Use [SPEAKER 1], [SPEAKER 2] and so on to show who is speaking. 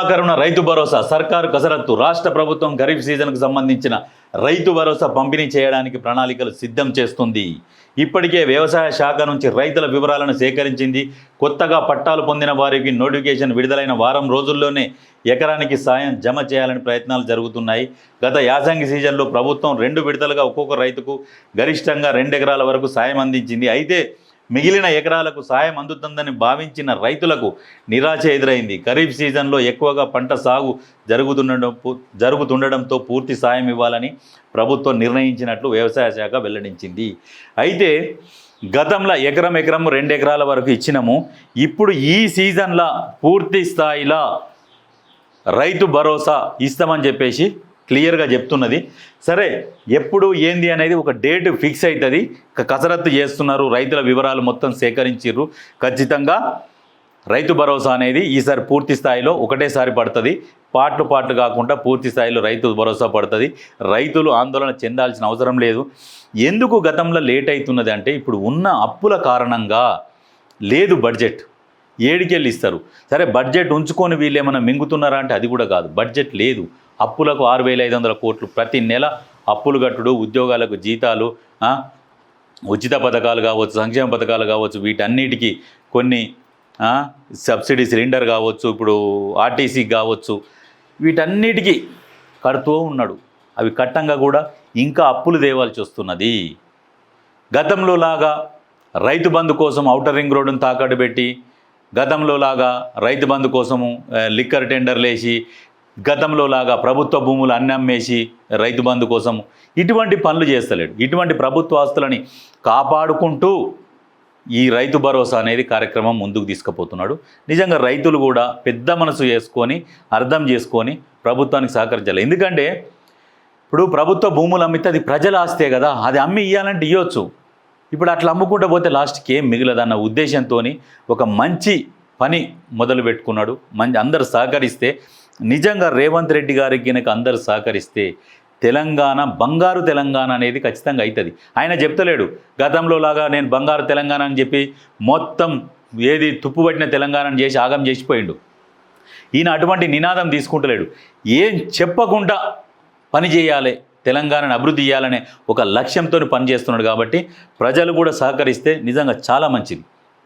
[SPEAKER 1] నెలాఖరున రైతు భరోసా సర్కారు కసరత్తు. రాష్ట్ర ప్రభుత్వం ఖరీఫ్ సీజన్కు సంబంధించిన రైతు భరోసా పంపిణీ చేయడానికి ప్రణాళికలు సిద్ధం చేస్తుంది. ఇప్పటికే వ్యవసాయ శాఖ నుంచి రైతుల వివరాలను సేకరించింది. కొత్తగా పట్టాలు పొందిన వారికి నోటిఫికేషన్ విడుదలైన వారం రోజుల్లోనే ఎకరానికి సాయం జమ చేయాలని ప్రయత్నాలు జరుగుతున్నాయి. గత యాసంగి సీజన్లో ప్రభుత్వం 2 విడతలుగా ఒక్కొక్క రైతుకు గరిష్టంగా 2 ఎకరాల వరకు సాయం అందించింది. అయితే మిగిలిన ఎకరాలకు సాయం అందుతుందని భావించిన రైతులకు నిరాశ ఎదురైంది. ఖరీఫ్ సీజన్లో ఎక్కువగా పంట సాగు జరుగుతుండడంతో పూర్తి సాయం ఇవ్వాలని ప్రభుత్వం నిర్ణయించినట్లు వ్యవసాయ శాఖ వెల్లడించింది. అయితే గతంలో ఎకరం 2 ఎకరాల వరకు ఇచ్చినాము. ఇప్పుడు ఈ సీజన్లో పూర్తి స్థాయిలో రైతు భరోసా ఇస్తామని చెప్పేసి క్లియర్గా చెప్తున్నది. సరే, ఎప్పుడు ఏంది అనేది ఒక డేట్ ఫిక్స్ అవుతుంది. కసరత్తు చేస్తున్నారు, రైతుల వివరాలు మొత్తం సేకరించారు. ఖచ్చితంగా రైతు భరోసా అనేది ఈసారి పూర్తి స్థాయిలో ఒకటేసారి పడుతుంది. పార్ట్లు కాకుండా పూర్తి స్థాయిలో రైతు భరోసా పడుతుంది. రైతులు ఆందోళన చెందాల్సిన అవసరం లేదు. ఎందుకు గతంలో లేట్ అవుతున్నది అంటే ఇప్పుడు ఉన్న అప్పుల కారణంగా లేదు బడ్జెట్. ఏడికెళ్ళి ఇస్తారు. సరే, బడ్జెట్ ఉంచుకొని వీళ్ళు ఏమైనా మింగుతున్నారా అంటే అది కూడా కాదు. బడ్జెట్ లేదు. అప్పులకు 6,500 కోట్లు ప్రతి నెల అప్పులు కట్టుడు, ఉద్యోగాలకు జీతాలు, ఉచిత పథకాలు కావచ్చు, సంక్షేమ పథకాలు కావచ్చు, వీటన్నిటికీ కొన్ని సబ్సిడీ సిలిండర్ కావచ్చు, ఇప్పుడు ఆర్టీసీకి కావచ్చు, వీటన్నిటికీ కడుతూ ఉన్నాడు. అవి కట్టంగా కూడా ఇంకా అప్పులు తేవాల్సి వస్తున్నది. గతంలో లాగా రైతు బంధు కోసం ఔటర్ రింగ్ రోడ్డును తాకట్టు పెట్టి, గతంలో లాగా రైతు బంధు కోసము లిక్కర్ టెండర్లు వేసి, గతంలో లాగా ప్రభుత్వ భూములు అన్ని అమ్మేసి రైతు బంధు కోసం ఇటువంటి పనులు చేస్తలేడు. ఇటువంటి ప్రభుత్వ ఆస్తులని కాపాడుకుంటూ ఈ రైతు భరోసా అనేది కార్యక్రమం ముందుకు తీసుకుపోతున్నాడు. నిజంగా రైతులు కూడా పెద్ద మనసు చేసుకొని అర్థం చేసుకొని ప్రభుత్వానికి సహకరించాలి. ఎందుకంటే ఇప్పుడు ప్రభుత్వ భూములు అమ్మితే అది ప్రజల ఆస్తే కదా, అది అమ్మి ఇవ్వాలంటే ఇవ్వచ్చు. ఇప్పుడు అట్లా అమ్ముకుంటూ పోతే లాస్ట్కి ఏం మిగలదన్న ఉద్దేశంతో ఒక మంచి పని మొదలు పెట్టుకున్నాడు. అందరు సహకరిస్తే, నిజంగా రేవంత్ రెడ్డి గారికి కనుక అందరు సహకరిస్తే తెలంగాణ బంగారు తెలంగాణ అనేది ఖచ్చితంగా అవుతుంది. ఆయన చెప్తలేడు గతంలో లాగా నేను బంగారు తెలంగాణ అని చెప్పి మొత్తం ఏది తుప్పుపట్టిన తెలంగాణను చేసి ఆగం చేసిపోయిండు. ఈయన అటువంటి నినాదం తీసుకుంటలేడు. ఏం చెప్పకుండా పని చేయాలి, తెలంగాణను అభివృద్ధి చేయాలనే ఒక లక్ష్యంతో పనిచేస్తున్నాడు. కాబట్టి ప్రజలు కూడా సహకరిస్తే నిజంగా చాలా మంచిది.